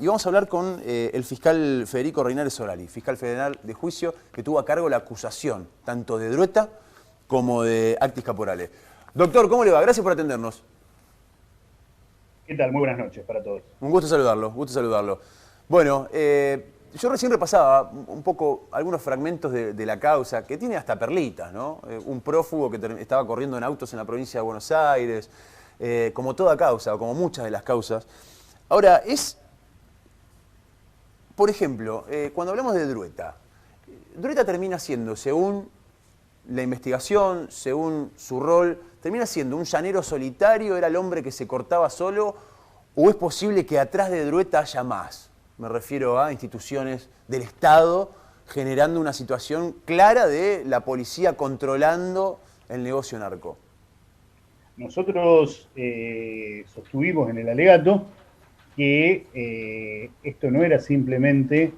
y vamos a hablar con el fiscal Federico Reinares Solari, fiscal federal de juicio que tuvo a cargo la acusación tanto de Drueta como de Actis Caporales. Doctor, ¿cómo le va? Gracias por atendernos. ¿Qué tal? Muy buenas noches para todos. Un gusto saludarlo, gusto saludarlo. Bueno, yo recién repasaba un poco algunos fragmentos de la causa, que tiene hasta perlitas, ¿no? Un prófugo que estaba corriendo en autos en la provincia de Buenos Aires, como toda causa, o como muchas de las causas. Ahora, por ejemplo, cuando hablamos de Drueta, Drueta termina siendo, según la investigación, según su rol, termina siendo un llanero solitario, era el hombre que se cortaba solo, o es posible que atrás de Drueta haya más. Me refiero a instituciones del Estado generando una situación clara de la policía controlando el negocio narco. Nosotros sostuvimos en el alegato que esto no era simplemente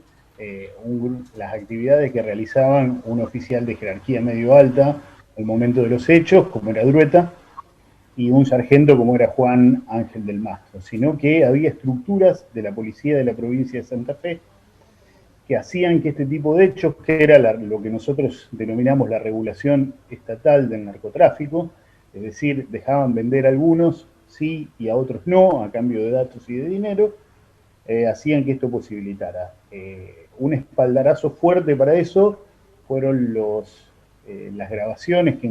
las actividades que realizaban un oficial de jerarquía medio alta al momento de los hechos, como era Drueta, y un sargento como era Juan Ángel del Mastro, sino que había estructuras de la policía de la provincia de Santa Fe que hacían que este tipo de hechos, que era lo que nosotros denominamos la regulación estatal del narcotráfico, es decir, dejaban vender a algunos sí y a otros no, a cambio de datos y de dinero, hacían que esto posibilitara. Un espaldarazo fuerte para eso fueron las grabaciones que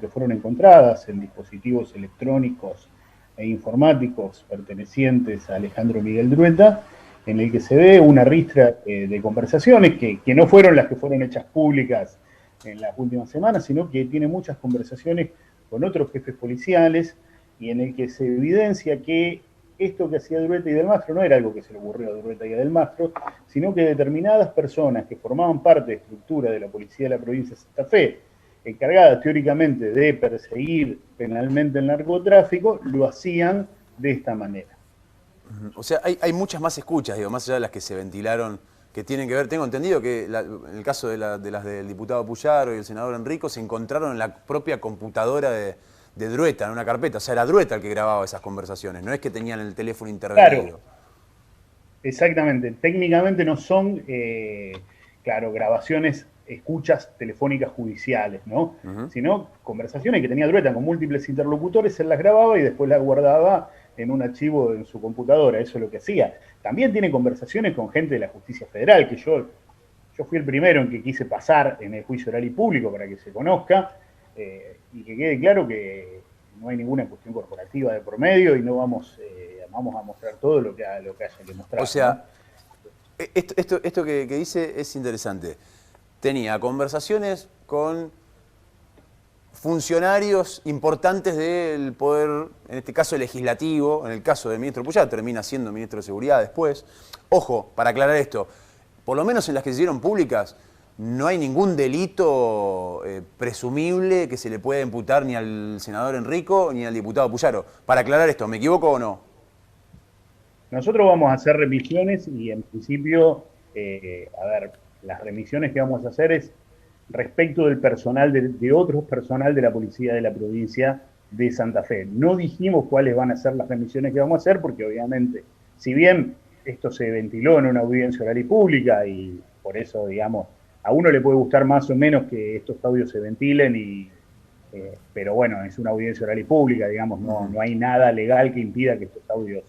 fueron encontradas en dispositivos electrónicos e informáticos pertenecientes a Alejandro Miguel Drueta, en el que se ve una ristra de conversaciones que no fueron las que fueron hechas públicas en las últimas semanas, sino que tiene muchas conversaciones con otros jefes policiales y en el que se evidencia que esto que hacía Drueta y Del Mastro no era algo que se le ocurrió a Drueta y a Del Mastro, sino que determinadas personas que formaban parte de estructura de la policía de la provincia de Santa Fe, encargadas teóricamente de perseguir penalmente el narcotráfico, lo hacían de esta manera. O sea, hay muchas más escuchas, digo, más allá de las que se ventilaron, que tienen que ver, tengo entendido que en el caso de las del diputado Puyaro y el senador Enrico se encontraron en la propia computadora de Drueta, en una carpeta. O sea, era Drueta el que grababa esas conversaciones, no es que tenían el teléfono intervenido. Claro, exactamente. Técnicamente no son, grabaciones, escuchas telefónicas judiciales, ¿no? Sino conversaciones que tenía Drueta con múltiples interlocutores, él las grababa y después las guardaba en un archivo en su computadora, eso es lo que hacía. También tiene conversaciones con gente de la justicia federal, que yo fui el primero en que quise pasar en el juicio oral y público para que se conozca, y que quede claro que no hay ninguna cuestión corporativa de por medio y no vamos a mostrar todo lo que haya que mostrar. O sea, ¿no? esto que dice es interesante. Tenía conversaciones con funcionarios importantes del poder, en este caso legislativo, en el caso del ministro Puyaro, termina siendo ministro de Seguridad después. Ojo, para aclarar esto, por lo menos en las que se hicieron públicas, no hay ningún delito presumible que se le pueda imputar ni al senador Enrico ni al diputado Puyaro. Para aclarar esto, ¿me equivoco o no? Nosotros vamos a hacer remisiones y en principio, las remisiones que vamos a hacer es respecto del personal, de otros personal de la policía de la provincia de Santa Fe. No dijimos cuáles van a ser las remisiones que vamos a hacer, porque obviamente, si bien esto se ventiló en una audiencia oral y pública, y por eso, digamos, a uno le puede gustar más o menos que estos audios se ventilen, pero bueno, es una audiencia oral y pública, digamos, no hay nada legal que impida que estos audios,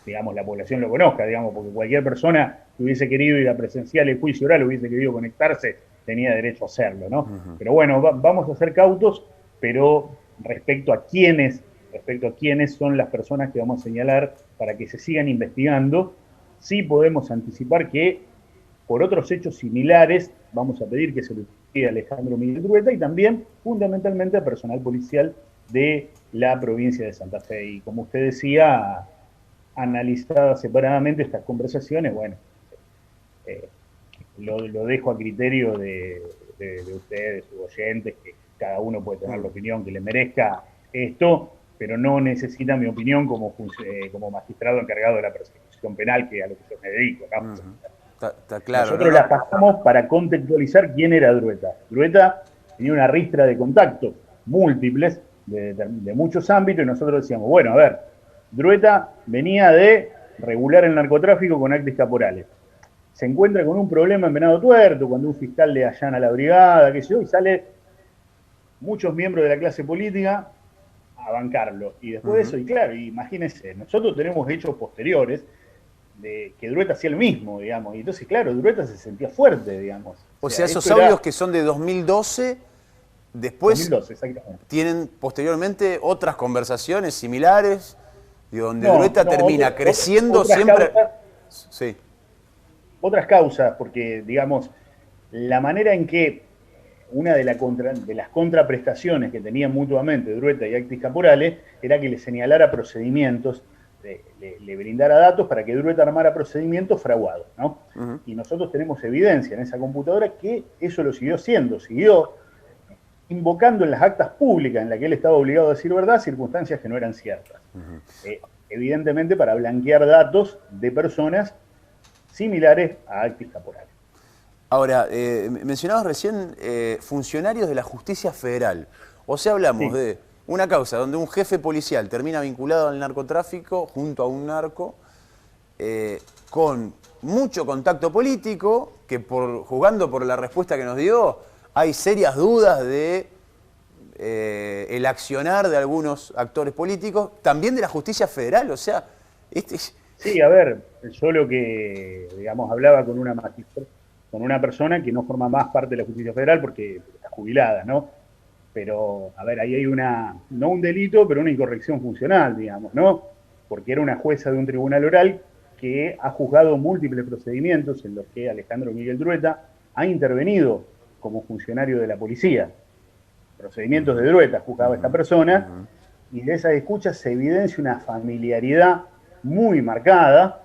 digamos, la población lo conozca, digamos, porque cualquier persona que hubiese querido ir a presenciar el juicio oral, hubiese querido conectarse, tenía derecho a hacerlo, ¿no? Pero bueno, vamos a ser cautos, pero respecto a quiénes son las personas que vamos a señalar para que se sigan investigando, sí podemos anticipar que por otros hechos similares vamos a pedir que se le investigue a Alejandro Miguel Drueta y también fundamentalmente a personal policial de la provincia de Santa Fe. Y como usted decía, analizadas separadamente estas conversaciones, bueno, lo dejo a criterio de ustedes, de sus oyentes, que cada uno puede tener la opinión que le merezca esto, pero no necesita mi opinión como magistrado encargado de la persecución penal, que a lo que yo me dedico, ¿no? Está claro. Nosotros la pasamos para contextualizar quién era Drueta. Drueta tenía una ristra de contactos múltiples de muchos ámbitos y nosotros decíamos, bueno, a ver, Drueta venía de regular el narcotráfico con actos caporales. Se encuentra con un problema en Venado Tuerto, cuando un fiscal le allana la brigada, qué sé yo, y sale muchos miembros de la clase política a bancarlo. Y después de eso, y claro, imagínense, nosotros tenemos hechos posteriores de que Drueta hacía el mismo, digamos, y entonces, claro, Drueta se sentía fuerte, digamos. O sea, esos audios que son de 2012, después 2012, exactamente. tienen posteriormente otras conversaciones similares, y donde Drueta termina creciendo siempre. Sí. Otras causas, porque, digamos, la manera en que una de las contraprestaciones que tenían mutuamente Drueta y Actis Caporales era que le señalara procedimientos, le brindara datos para que Drueta armara procedimientos fraguados, ¿no? Y nosotros tenemos evidencia en esa computadora que eso lo siguió haciendo, siguió invocando en las actas públicas en las que él estaba obligado a decir verdad circunstancias que no eran ciertas. Evidentemente para blanquear datos de personas similares a Actis Caporales. Ahora, mencionabas recién funcionarios de la justicia federal. O sea, hablamos de una causa donde un jefe policial termina vinculado al narcotráfico junto a un narco, con mucho contacto político, que juzgando por la respuesta que nos dio, hay serias dudas de el accionar de algunos actores políticos, también de la justicia federal. O sea, Sí, a ver, yo lo que, digamos, hablaba con una persona que no forma más parte de la justicia federal porque está jubilada, ¿no? Pero, a ver, ahí hay no un delito, pero una incorrección funcional, digamos, ¿no? Porque era una jueza de un tribunal oral que ha juzgado múltiples procedimientos en los que Alejandro Miguel Drueta ha intervenido como funcionario de la policía. Procedimientos de Drueta juzgaba esta persona, y de esas escuchas se evidencia una familiaridad muy marcada,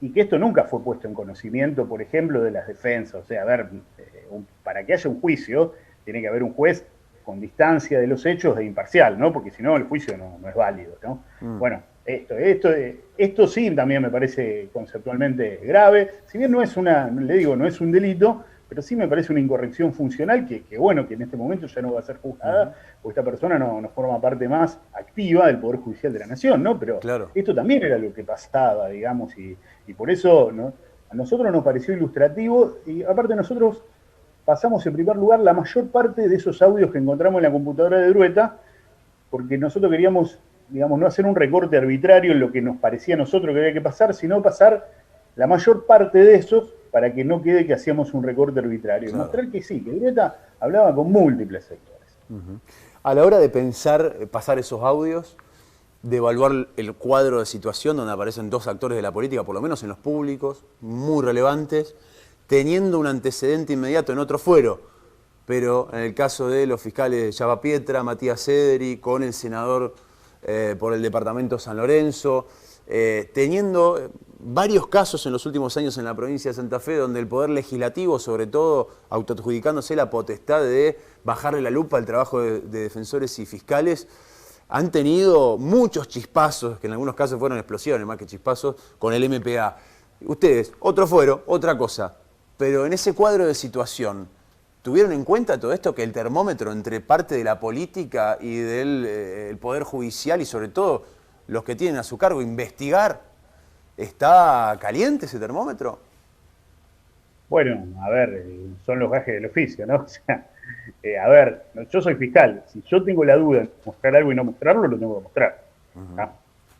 y que esto nunca fue puesto en conocimiento, por ejemplo, de las defensas. O sea, a ver, para que haya un juicio, tiene que haber un juez con distancia de los hechos e imparcial, ¿no? Porque si no, el juicio no es válido, ¿no? Bueno, esto sí también me parece conceptualmente grave. Si bien no es no es un delito, pero sí me parece una incorrección funcional que bueno, que en este momento ya no va a ser juzgada, porque esta persona no forma parte más activa del Poder Judicial de la Nación, ¿no? Pero esto también era lo que pasaba, digamos, y por eso, ¿no?, a nosotros nos pareció ilustrativo, y aparte nosotros pasamos en primer lugar la mayor parte de esos audios que encontramos en la computadora de Drueta, porque nosotros queríamos, digamos, no hacer un recorte arbitrario en lo que nos parecía a nosotros que había que pasar, sino pasar la mayor parte de esos para que no quede que hacíamos un recorte arbitrario. Mostrar que sí, que Drueta hablaba con múltiples sectores. A la hora de pensar, pasar esos audios, de evaluar el cuadro de situación donde aparecen dos actores de la política, por lo menos en los públicos, muy relevantes, teniendo un antecedente inmediato en otro fuero, pero en el caso de los fiscales Chava Pietra, Matías Cederi, con el senador por el departamento San Lorenzo, teniendo varios casos en los últimos años en la provincia de Santa Fe donde el Poder Legislativo, sobre todo, autoadjudicándose la potestad de bajarle la lupa al trabajo de defensores y fiscales, han tenido muchos chispazos, que en algunos casos fueron explosiones más que chispazos, con el MPA. Ustedes, otro fuero, otra cosa, pero en ese cuadro de situación, ¿tuvieron en cuenta todo esto, que el termómetro entre parte de la política y del el Poder Judicial y sobre todo los que tienen a su cargo investigar, está caliente ese termómetro? Bueno, a ver, son los gajes del oficio, ¿no? O sea, a ver, yo soy fiscal. Si yo tengo la duda de mostrar algo y no mostrarlo, lo tengo que mostrar, ¿no?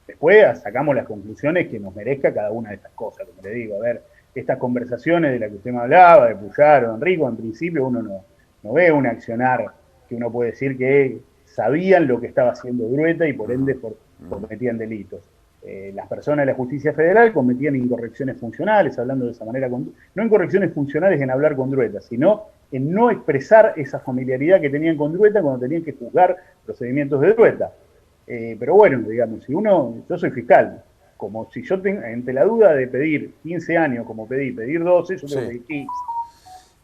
Después sacamos las conclusiones que nos merezca cada una de estas cosas, como le digo. A ver, estas conversaciones de las que usted me hablaba, de Puyar o Enrico, en principio uno no ve un accionar que uno puede decir que sabían lo que estaba haciendo Drueta y por ende cometían delitos. Las personas de la justicia federal cometían incorrecciones funcionales, hablando de esa manera, no incorrecciones funcionales en hablar con Drueta, sino en no expresar esa familiaridad que tenían con Drueta cuando tenían que juzgar procedimientos de Drueta. Pero bueno, digamos, yo soy fiscal, como si yo tengo, entre la duda de pedir 15 años, como pedir 12, yo tengo que pedir 15.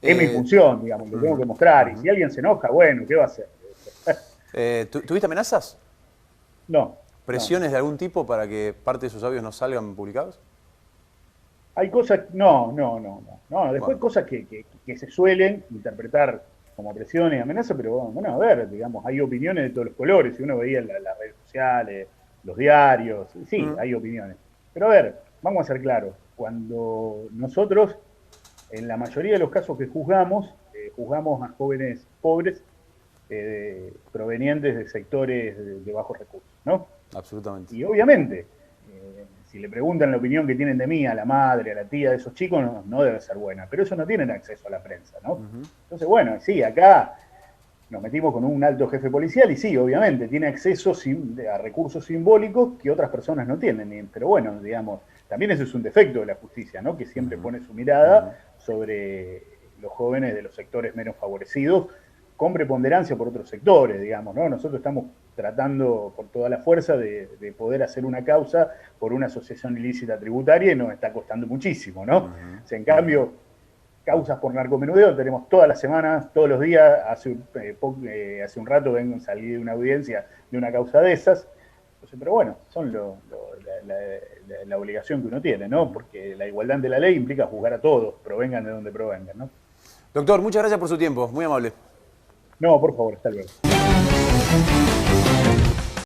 Es mi función, digamos, lo tengo que mostrar, y si alguien se enoja, bueno, ¿qué va a hacer? ¿Tuviste amenazas? No. ¿Presiones de algún tipo para que parte de sus audios no salgan publicados? Hay cosas, no. Después cosas que se suelen interpretar como presiones y amenazas, pero bueno, a ver, digamos, hay opiniones de todos los colores. Si uno veía las redes sociales, los diarios, sí, hay opiniones. Pero a ver, vamos a ser claros, cuando nosotros, en la mayoría de los casos que juzgamos, juzgamos a jóvenes pobres provenientes de sectores de bajos recursos, ¿no? Absolutamente. Y obviamente, si le preguntan la opinión que tienen de mí a la madre, a la tía de esos chicos, no debe ser buena, pero ellos no tienen acceso a la prensa, ¿no? Entonces, bueno, sí, acá nos metimos con un alto jefe policial y sí, obviamente, tiene acceso a recursos simbólicos que otras personas no tienen. Pero bueno, digamos, también eso es un defecto de la justicia, ¿no? Que siempre pone su mirada sobre los jóvenes de los sectores menos favorecidos, con preponderancia por otros sectores, digamos, ¿no? Nosotros estamos tratando por toda la fuerza de poder hacer una causa por una asociación ilícita tributaria y nos está costando muchísimo, ¿no? O sea, en cambio, causas por narcomenudeo tenemos todas las semanas, todos los días. Hace un rato salí de una audiencia de una causa de esas. Entonces, pero bueno, son la obligación que uno tiene, ¿no? Porque la igualdad de la ley implica juzgar a todos, provengan de donde provengan, ¿no? Doctor, muchas gracias por su tiempo, muy amable. No, por favor, hasta luego.